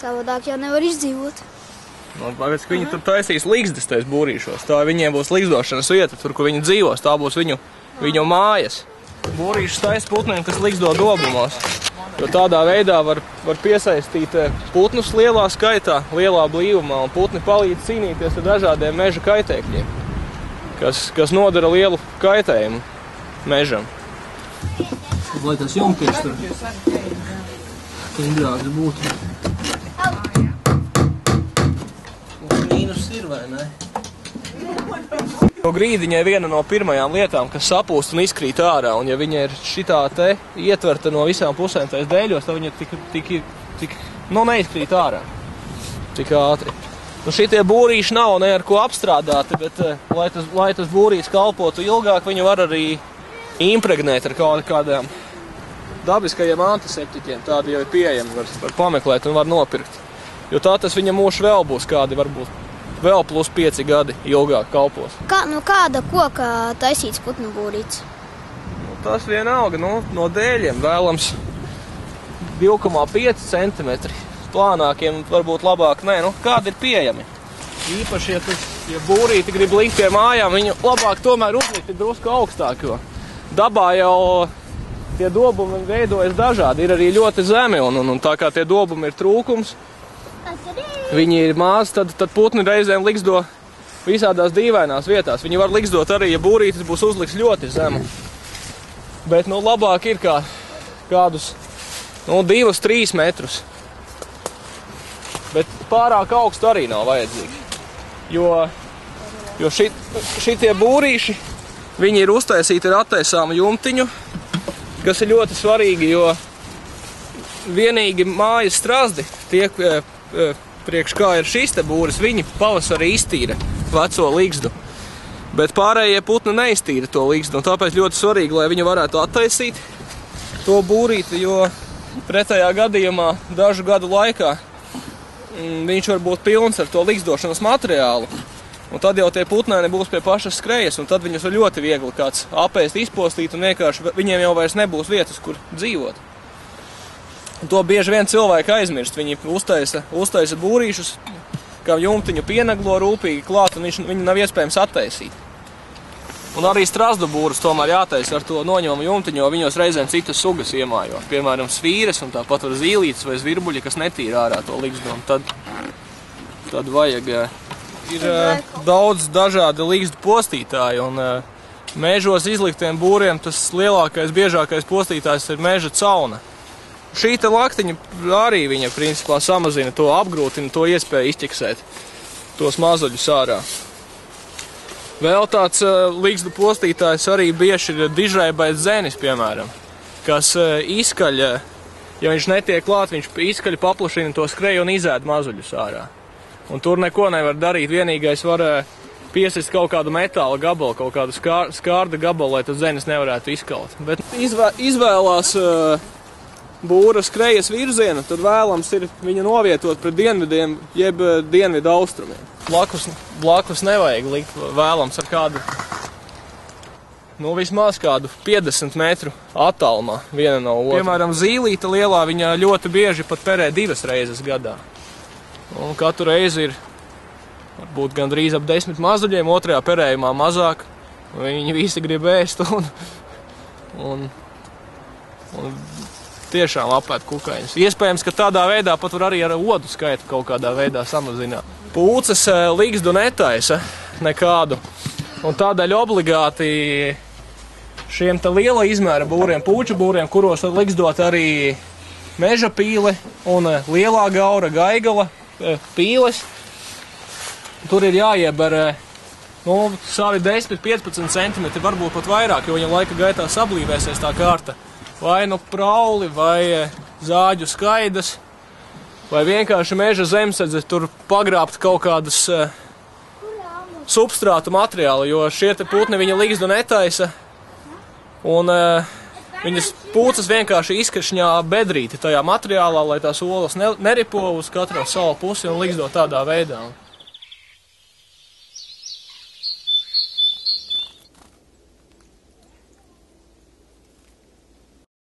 Savādāk jau nevar izdzīvot. Nu, pēc, ka viņi tur taisīs ligzdas tais būrīšos. Tā viņiem būs ligzdošanas vieta, tur, kur viņi dzīvos. Tā būs viņu mājas. Būrīšus taisa putniem, kas ligzdo dobumos. Jo tādā veidā var piesaistīt putnus lielā skaitā, lielā blīvumā, un putni palīdz cīnīties ar dažādiem meža kaitēkļiem, kas nodara lielu kaitējumu mežam. Lai tas jumties tur stingrāks būtu. Mīnus ir, vai ne? Jo grīdiņai viena no pirmajām lietām, kas sapūst un izkrīt ārā, un ja viņa ir šitā te ietverta no visām pusēm tais dēļos, tad viņa neizkrīt ārā tik ātri. Nu, šitie būrīši nav ne ar ko apstrādāti, bet, lai tas būrīts kalpotu ilgāk, viņu var arī impregnēt ar kādām dabiskajiem antiseptiķiem. Tādi jau ir pieejami, var pameklēt un var nopirkt. Jo tā tas viņa mūžs vēl būs kādi, varbūt vēl plus 5 gadi ilgāk kalpos. Kāda koka taisīts putnu būrīts? Nu, tas vienalga, no dēļiem vēlams 2,5 centimetri. Plānākiem varbūt labāk, kādi ir pieejami. Īpaši, ja būrīti grib likt pie mājām, viņu labāk tomēr uzlikt drusku augstāk, jo dabā jau tie dobumi veidojas dažādi, ir arī ļoti zemi, un tā kā tie dobumi ir trūkums, viņi ir mazi, tad putni reizēm ligzdo visādās dīvainās vietās. Viņi var ligzdot arī, ja būrītis būs uzliks ļoti zemu. Bet, labāk ir kādus, 2-3 metrus. Bet pārāk augstu arī nav vajadzīgs. Jo šitie būrīši, viņi ir uztaisīti ar attaisāmu jumtiņu, kas ir ļoti svarīgi, jo vienīgi mājas strazdi tiek priekš kā ir šīs te būris, viņi pavasarī iztīra veco ligzdu. Bet pārējie putni neiztīra to ligzdu, un tāpēc ļoti svarīgi, lai viņi varētu attaisīt to būrīti, jo pretējā gadījumā dažu gadu laikā viņš var būt pilns ar to ligzdošanas materiālu. Un tad jau tie putnēni būs pie pašas skrejas, un tad viņus var ļoti viegli kāds apēst, izpostīt, un vienkārši viņiem jau vairs nebūs vietas, kur dzīvot. Un to bieži vien cilvēki aizmirst. Viņi uztaisa būrīšus, kā jumtiņu pienaglo rūpīgi klāt, un viņu nav iespējams attaisīt. Un arī strazdu būrus tomēr jātaisa ar to noņemumu jumtiņu, jo viņos reizēm citas sugas iemājo. Piemēram, svīres un tāpat var zīlītes vai zvirbuļi, kas netīra ārā to ligzdu. Tad vajag. Ir daudz dažādi ligzdu postītāji, un mežos izliktiem būriem tas lielākais, biežākais postītājs ir meža cauna. Šī te laktiņa arī viņa principā samazina to, apgrūtina to iespēju izķeksēt tos mazuļus ārā. Vēl tāds ligzdu postītājs arī bieži ir dižraibais zenis, piemēram, kas izkaļ, ja viņš netiek klāt, viņš izkaļ paplašina to skreju un izēd mazuļus ārā. Un tur neko nevar darīt, vienīgais var piesist kaut kādu metāla gabalu, kaut kādu skārda gabalu, lai tas zenis nevarētu izkalt. Bet izvēlās būra skrejas virzienu, tad vēlams ir viņu novietot pret dienvidiem, jeb dienvidu austrumiem. Blakus nevajag likt vēlams ar kādu, vismaz kādu 50 metru attālumā viena no otras. Piemēram, zīlīta lielā, viņa ļoti bieži pat perē 2 reizes gadā. Un katru reizi ir varbūt gandrīz ap 10 mazuļiem, otrajā perējumā mazāk. Viņi visi grib ēst un tiešām apēd kukaiņus. Iespējams, ka tādā veidā pat var arī ar odu skaitu kaut kādā veidā samazināt. Pulces ligzdu netaisa nekādu, un tādēļ obligāti šiem te liela izmēra būriem, pūču būriem, kuros var ligzdot arī meža pīle un lielā gaura gaigala pīles. Tur ir jāieber savi 10-15 centimetri, varbūt pat vairāk, jo viņa laika gaitā sablīvēsies tā kārta. Vai prauli, vai zāģu skaidas, vai vienkārši meža zemsedzes tur pagrābt kaut kādas substrātu materiālu, jo šie te putni viņa ligzdu netaisa, un viņas pūces vienkārši izkašņā bedrīti tajā materiālā, lai tās olas neripo uz katru savu pusi un ligzdo tādā veidā.